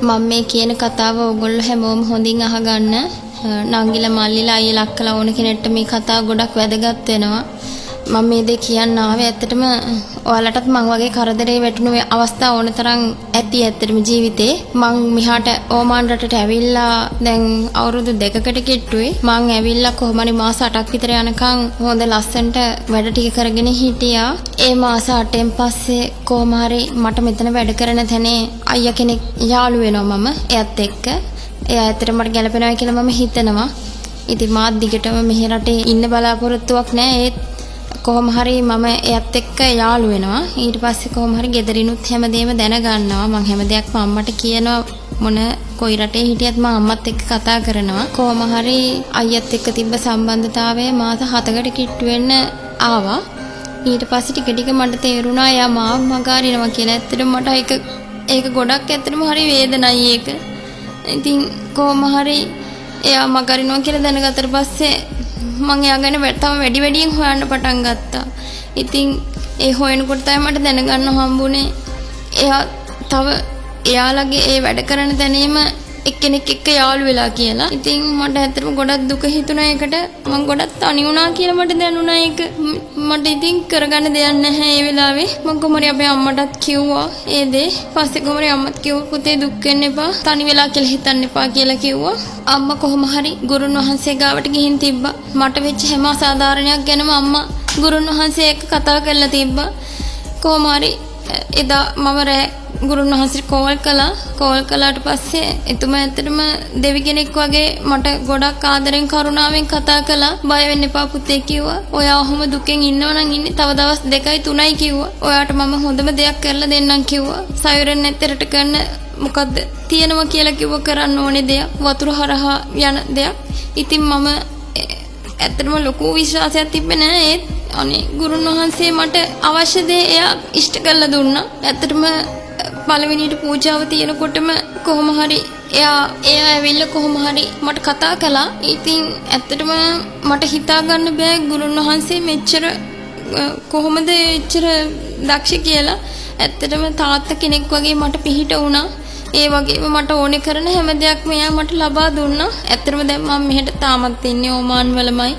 මම මේ කියන කතාව ඔයගොල්ලෝ හැමෝම හොඳින් අහගන්න. නංගිලා මල්ලිලා අයියලා අක්කලා ඕන කෙනෙක්ට මේ කතාව ගොඩක් වැදගත් වෙනවා. මම මේ දේ කියන්න ආවේ ඇත්තටම ඔයාලටත් මං වගේ කරදරේ වැටුණු අවස්ථා ඕන තරම් ඇති ඇත්තටම ජීවිතේ. මං මෙහාට ඕමාන් රටට ඇවිල්ලා දැන් අවුරුදු 2කට කිට්ටුයි. මං ඇවිල්ලා කොහොම හරි මාස 8ක් විතර යනකම් හොඳ ලස්සනට වැඩ ටික කරගෙන හිටියා. ඒ මාස 8න් පස්සේ කොහොම හරි මට මෙතන වැඩ කරන තැනේ අයියා කෙනෙක් යාළු වෙනවා මම එයත් එක්ක. එයා ඇත්තට මට ගැලපෙනවා කියලා මම හිතනවා. ඉතින් මාත් දිගටම මෙහි රටේ ඉන්න බලාපොරොත්තුවක් නැහැ. ඒත් කොහොම හරි මම එයත් එක්ක යාළු වෙනවා. ඊට පස්සේ කොහොම හරි ගෙදරිනුත් හැමදේම දැනගන්නවා. මම හැම දෙයක්ම අම්මට කියනවා. මොන කොයි රටේ හිටියත් මම අම්මත් එක්ක කතා කරනවා. කොහොම හරි අයියත් එක්ක තිබ්බ සම්බන්ධතාවය මාස 7කට කිට්ටු වෙන්න ආවා. ඊට පස්සේ ටික ටික මට තේරුණා එයා මාව මගහරිනවා කියලා. ඇත්තටම මට ඒක ගොඩක් ඇත්තටම හරි වේදනයි ඒක. ඉතින් කොහොම හරි එයා මගහරිනවා කියලා දැනගත්තට පස්සේ මම එයා ගැන තව වැඩියෙන් හොයන්න පටන් ගත්තා. ඉතින් ඒ හොයනකොට තමයි මට දැනගන්න හම්බුනේ එයා තව එයාලගේ ඒ වැඩ කරන තැනේම එක්කෙනෙක් එක්ක යාළු වෙලා කියලා. ඉතින් මට ඇත්තටම ගොඩක් දුක හිතුණා ඒකට. මම ගොඩක් තනි වුණා කියලා මට දැනුණා ඒක. මට ඉතින් කරගන්න දෙයක් නැහැ ඒ වෙලාවේ. මම කොහොමරි අපේ අම්මටත් කිව්වා ඒ දේ. පස්සේ කොහොමරි අම්මත් කිව්වා පුතේ දුක් වෙන්න එපා. තනි වෙලා කියලා හිතන්න එපා කියලා කිව්වා. අම්මා කොහොම හරි ගුරුන් වහන්සේ ගාවට ගිහින් තිබ්බා. මට වෙච්ච හැම අසාධාරණයක් ගැනම අම්මා ගුරුන් වහන්සේ එක්ක කතා කරලා තිබ්බා. කොහොම හරි එදා මම ගුරුන් වහන්සේට කෝල් කළාට පස්සේ එතුමා ඇත්තටම දෙවි කෙනෙක් වගේ මට ගොඩක් ආදරෙන් කරුණාවෙන් කතා කළා. බය වෙන්න එපා පුතේ කිව්වා. ඔයා ඔහොම දුකෙන් ඉන්නවනම් ඉන්නේ තව දවස් 2යි 3යි කිව්වා. ඔයාට මම හොඳම දෙයක් කරලා දෙන්නම් කිව්වා. සයුරෙන් නැතරට කරන මොකද්ද තියෙනවා කියලා කිව්ව කරන්න ඕනේ දෙයක්. වතුර හරහා යන දෙයක්. ඉතින් මම ඇත්තටම ලොකු විශ්වාසයක් තිබ්බේ නෑ. ඒත් අනේ ගුරුන් වහන්සේ මට අවශ්‍ය දේ එයා ඉෂ්ට කරලා දුන්නා. ඇත්තටම පළවෙනියට පූජාව තියෙනකොටම කොහොම හරි එයා ඇවිල්ලා කොහොම හරි මට කතා කළා. ඉතින් ඇත්තටම මට හිතා ගන්න බෑ ගුරුන් වහන්සේ මෙච්චර කොහොමද එච්චර දක්ෂ කියලා. ඇත්තටම තාත්තා කෙනෙක් වගේ මට පිහිට වුණා. ඒ වගේම මට ඕනේ කරන හැම දෙයක්ම එයා මට ලබා දුන්නා. ඇත්තටම දැන් මම මෙහෙට තාමත් ඉන්නේ ඕමාන් වලමයි.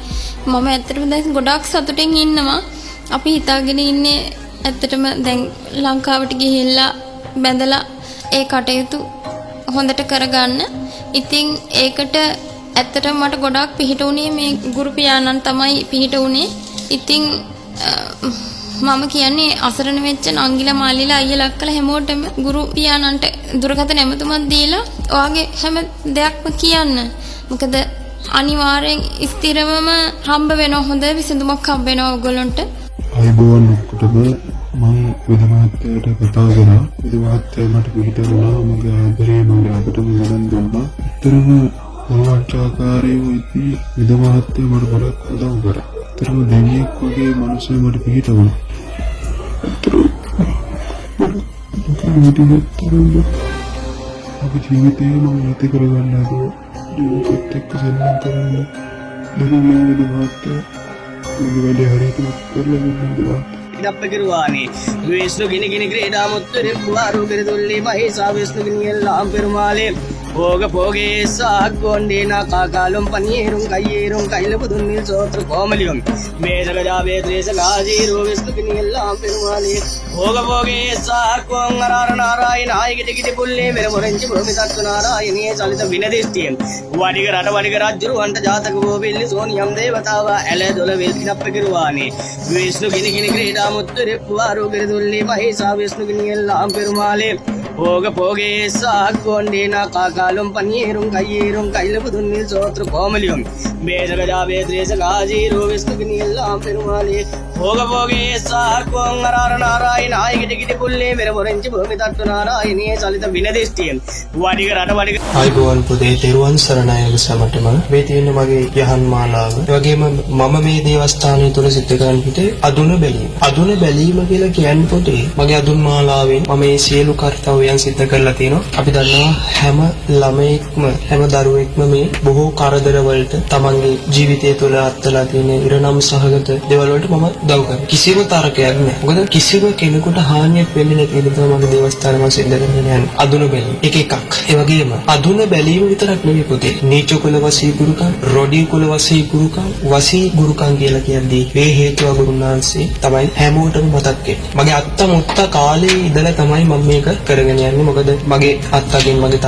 මම ඇත්තටම දැන් ගොඩක් සතුටින් ඉන්නවා. අපි හිතාගෙන ඉන්නේ ඇත්තටම දැන් ලංකාවට ගිහිල්ලා බැඳලා ඒ කටයුතු හොඳට කරගන්න. ඉතින් ඒකට ඇත්තටම මට ගොඩක් පිහිට වුණේ මේ ගුරු පියාණන් තමයි පිහිට වුණේ. ඉතින් මම කියන්නේ අසරණ වෙච්ච නංගිලා මල්ලිලා අයියලා අක්කලා හැමෝටම ගුරු පියාණන්ට දුරකථන ඇමතුමක් දීලා ඔයාගේ හැම දෙයක්ම කියන්න. මොකද අනිවාර්යෙන් ස්ථිරවම හම්බ වෙනවා, හොඳ විසඳුමක් හම්බ වෙනවා ඔයගොල්ලන්ට. අයිබෝන් ඔක්කොටම මම විදමාත්යට කතා කරා. විදමාත්ය මට පිළිට වුණා. මගේ ආදරේ මගේ අපටම ගණන් දුන්නා. ඇත්තටම මොනවාචාකාරයෝ ඉති විදමාත්ය මට ගොඩක් උදව් කරා. ඇත්තටම දෙවියෙක් වගේ මිනිස්සු මට පිළිට වුණා. අපේ ජීවිතේ මම නැති කරගන්න හදුවා. ජීවිතෙත් එක්ක සෙල්ලම් කරන්න. මම විදමාත්ය මගේ වැඩේ හරියට කරලා දුන්නා. ඉදප්ප කිරුවානේ විශ්ණු ගිනි ක්‍රීඩාමුත්තේ පුවාරු කෙරෙදුල්ලි මහේසා විශ්ණු ගිනියල්ලාම් පෙරුමාලේ భోగ భోగేశా గోండేనా కాకాలం పనీరుం కయ్యేరుం కైలపుదున్నిల్ సోత్ర కోమలియం మేజగజావే త్రేసగాజీరు విష్ణుకిని ఎల్లాం పెరుమాలే భోగ భోగేశా కోంగరార నారాయణ ఆయిగిటిగిటి పుల్లే మెరమొరంచి భూమి తత్తు నారాయణే చలిత వినదిష్టియం వడిగ రట వడిగ రాజ్యురు వంట జాతక గోబిల్లి సోనియం దేవతావ ఎలదొల వెల్కినప్పగిరువాని విష్ణు గిని క్రీడాముత్తు రెప్పువారు గిరిదుల్లి మహేశా విష్ణుకిని ఎల్లాం పెరుమాలే భోగ భోగేశా గోండేనా కాకాలం పనీరుం కయ్యేరుం కైలపుదున్నిల్ సోత్ర కోమలియం మేజగజావే త్రేసగాజీరు విష్ణుకిని ఎల్లాం పెరుమాలే భోగ భోగేశా కోంగరార నారాయణ ఆయిగిటిగిటి పుల్లే మెరమొరంచి భూమి తట్టు నారాయణే చలిత විනදිෂ්ටියෙන් වඩිග රට වඩිග ආයුබෝවන් පුතේ තෙරුවන් සරණයි සමටම මේ තියෙන මගේ යහන් මාලාව. ඒ වගේම මම මේ දේවස්ථානය තුල සිද්ධ කරන පිටේ අදුන බැලීම කියලා කියන්නේ පුතේ මගේ අදුන් මාලාවෙන් මම මේ සියලු කර්තව්‍යයන් සිද්ධ කරලා තියෙනවා. අපි දන්නවා හැම ළමයෙක්ම හැම දරුවෙක්ම මේ බොහෝ කරදර වලට තමන්ගේ ජීවිතය තුළ අත්දලා තියෙන ඉරණම් සහගත දේවල් වලට මම උදව් කරනවා. කිසිම තරකයක් නැහැ. මොකද කිසිම කෙනෙකුට හානියක් වෙන්නේ නැති විදිහට තමයි මගේ දේවස්ථානම සිද්ධ කරගෙන යන්නේ. අදුන බැලීම. එක එකක්. ඒ වගේම අදුන බැලීම විතරක් නෙවෙයි පුතේ. නීච කුල වසී ගුරුකම්, රොඩි කුල වසී ගුරුකම්, වසී ගුරුකම් කියලා කියන්නේ මේ හේතුව ගුරුනාන්සේ තමයි හැමෝටම මතක් වෙන්නේ. මගේ අත්තා මුත්තා කාලේ ඉඳලා තමයි මම මේක කරගෙන යන්නේ. මොකද මගේ අත්තගෙන් මගේ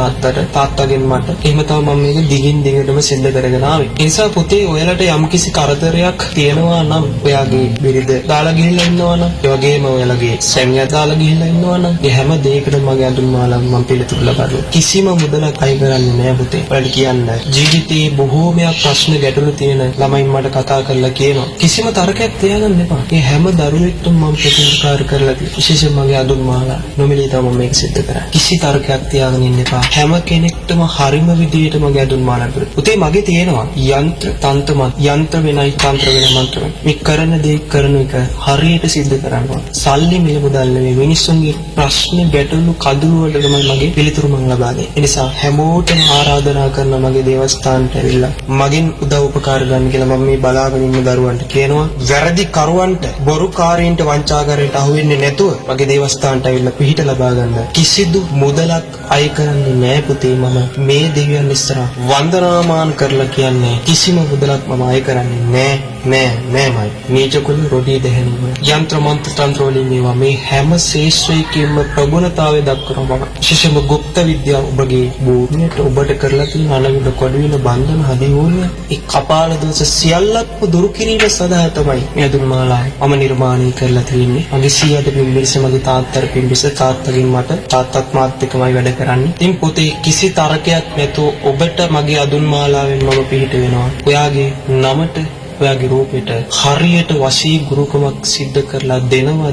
තාත්තගෙන් මට එහෙම තමයි මම මේක දිගින් දිගටම සිද්ධ කරගෙන ආවේ. ඒ නිසා පුතේ ඔයාලට යම්කිසි කරදරයක් තියෙනවා නම් ඔයාගේ බිරිඳ දාලා ගිහිල්ලා ඉන්නවා නම් ඒ වගේම ඔයාලගේ සැමියා දාලා ගිහිල්ලා ඉන්නවා නම් මේ හැම දෙයකටම මගේ අඳුන් මාලාව මම පිළිතුරු ලබා දෙනවා. කිසිම මුදලක් අය කරන්නේ නැහැ පුතේ. ඔයාලට කියන්න ජීවිතේ බොහෝමයක් ප්‍රශ්න ගැටලු තියෙන ළමයින් මට කතා කරලා කියනවා. කිසිම තරකයක් තියාගන්න එපා. මේ හැම දරුවෙක්ටම මම ප්‍රතිකාර කරලා තියෙනවා. විශේෂයෙන් මගේ අඳුන් මාලාව නොමිලේ තමයි මේක සිද්ධ කරන්නේ. කිසි තරකයක් තියාගෙන ඉන්න එපා. හැම කෙනෙක්ටම හරිම විදියට මගේ අඳුන් මාලාව කරලා. පුතේ මගේ තියෙනවා යන්ත්‍ර තන්ත්‍රමත් යන්ත්‍ර වෙනයි තන්ත්‍ර වෙන මන්ත්‍ර වෙන. මේ කරන දේ කරන එක හරියට සිද්ධ කරන්න ඕන. සල්ලි මිල මුදල් නෙවෙයි මිනිස්සුන්ගේ ප්‍රශ්න ගැටලු කඳුළු වලට තමයි මගේ පිළිතුරු මම ලබා දෙන්නේ. ඒ නිසා හැමෝටම ආරාධනා කරන මගේ දේවස්ථානට ඇවිල්ලා මගෙන් උදව් උපකාර ගන්න කියලා මම මේ බලාගෙන ඉන්න දරුවන්ට කියනවා. වැරදි කරුවන්ට බොරුකාරයින්ට වංචාකාරයින්ට අහු වෙන්නේ නැතුව මගේ දේවස්ථානට ඇවිල්ලා පිහිට ලබා ගන්න. කිසිදු මුදලක් අය කරන්නේ නැහැ පුතේ. මම මේ දෙවියන් ඉස්සරහ වන්දනාමාන කරලා කියන්නේ කිසිම මුදලක් මම අය කරන්නේ නෑමයි. නීච කුල රොඩි දෙහැනීම යන්ත්‍ර මන්ත්‍ර තන්ත්‍ර වලින් මේවා මේ හැම ශේෂ්ත්‍රයකින්ම ප්‍රගුණතාවය දක්වනවා. මම විශේෂයෙන්ම গুপ্ত විද්‍යාව ඔබගේ බෝධියට ඔබට කරලා තියෙන අලවිද කොඩවින බන්ධන හදිවෝල ඒ කපාල දෝෂ සියල්ලක්ම දුරු කිරීම සඳහා තමයි මේ අඳුන් මාලාව මම නිර්මාණය කරලා තියෙන්නේ. මගේ සීයාට පිම්බිස මගේ තාත්තට පිම්බිස තාත්තගෙන් මට තාත්තත් මාත් එක්කමයි වැඩ කරන්නේ. ඉතින් පොතේ කිසි තරකයක් නැතුව ඔබට මගේ අඳුන් මාලාවෙන් මම පිහිට වෙනවා. ඔයාගේ නමට ඔයාගේ රූපෙට හරියට වශී ගුරුකමක් සිද්ධ කරලා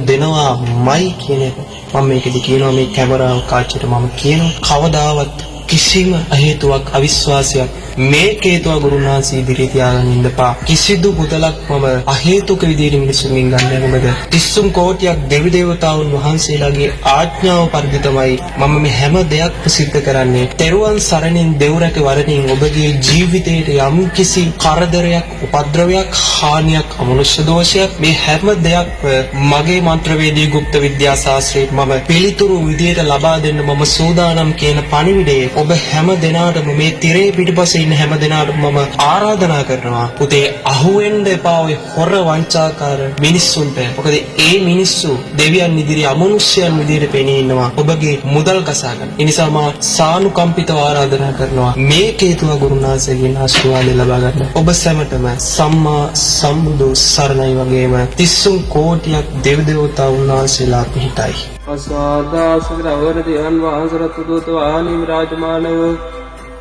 දෙනවාමයි කියන එක මම මේකෙදි කියනවා. මේ කැමරාව කාචයට මම කියනවා කවදාවත් කිසිම හේතුවක් අවිශ්වාසයක් මේ හේතුව ගුරුනාන්සේ ඉදිරියේ තියාගෙන ඉන්නපා. කිසිදු මුදලක් මම අහේතුක විදිහට මිනිස්සුන්ගෙන් ගන්න යන්නේ නැහැ. 30 කෝටියක් දෙවි දේවතාවුන් වහන්සේලාගේ ආඥාව පරිදි තමයි මම මේ හැම දෙයක්ම සිද්ධ කරන්නේ. තෙරුවන් සරණින් දෙවුරක වරණින් ඔබගේ ජීවිතයට යම් කිසි කරදරයක්, උපද්‍රවයක්, හානියක්, අමනුෂ්‍ය දෝෂයක් මේ හැම දෙයක්ම මගේ මන්ත්‍රවේදී গুপ্ত විද්‍යා ශාස්ත්‍රයේ මම පිළිතුරු විදිහට ලබා දෙන්න මම සූදානම් කියන පණිවිඩය ඔබ හැම දිනාටම මේ තිරේ පිටපස්සේ ඉන්න හැම දිනාටම මම ආරාධනා කරනවා. පුතේ අහුවෙන්න එපා ඔය හොර වංචාකාර මිනිස්සුන්ට. මොකද ඒ මිනිස්සු දෙවියන් ඉදිරියේ අමනුෂ්‍යයන් විදිහට පෙනී ඉන්නවා ඔබගේ මුදල් කසා ගන්න. ඒ නිසා මම සානුකම්පිතව ආරාධනා කරනවා මේ හේතුව ගුරුනාථගේ ආශිර්වාදය ලබා ගන්න. ඔබ සැමටම සම්මා සම්බුදු සරණයි වගේම 30 කෝටියක් දෙව් දේවතාවුන් වහන්සේලා පිහිටයි. අස්වාදාසකරවරදියන් වහන්සරත් දුත වානීම් රාජමානව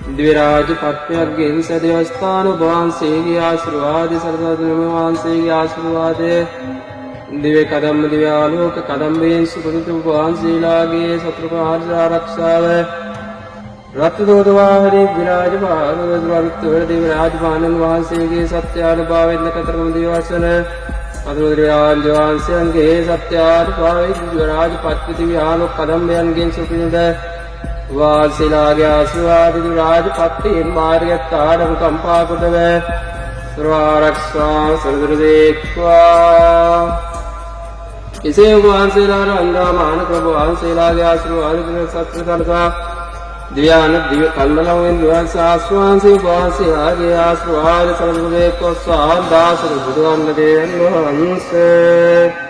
දිව්‍යරාජ පත්මයන්ගෙන් සදේවස්ථාන වහන්සේගේ ආශිර්වාද සරසතුම වහන්සේගේ ආශිර්වාදය දිව්‍ය කදම්ම දිව්‍යාලෝක කදම්බෙන් සුපුරුදු වහන්සේලාගේ සතර ආරක්ෂාව රත්නදෝත වාහනේ විරාජ පාරවත්වර දිව්‍යරාජ පානන් වහන්සේගේ සත්‍යානුභාවයෙන් කතරගම දිවසන අදුරාජ වහන්සේගේ සත්‍යානුභාවයෙන් දිව්‍යරාජ පත්ති දිව්‍යාලෝක කදම්බයන්ගෙන් සුපුරුදු වාසීලාගේ ආශිර්වාද රාජපත්තියෙන් මාර්ගයත් ආඩම කම්පා කොටව සර්වාරක්ෂා සර්වදේක්වා එසේ වහන්සේලාට අන්දාමාන ප්‍රභු වහන්සේලාගේ ආශිර්වාද සත්‍ය කරතා දිව්‍යාන දිව්‍ය කල්මලවෙන් වහන්ස ආස්වාංශේ වහන්සේලාගේ ආශිර්වාද සර්වදේක්වා සාදාසර බුදුන් දේවන් වහන්සේ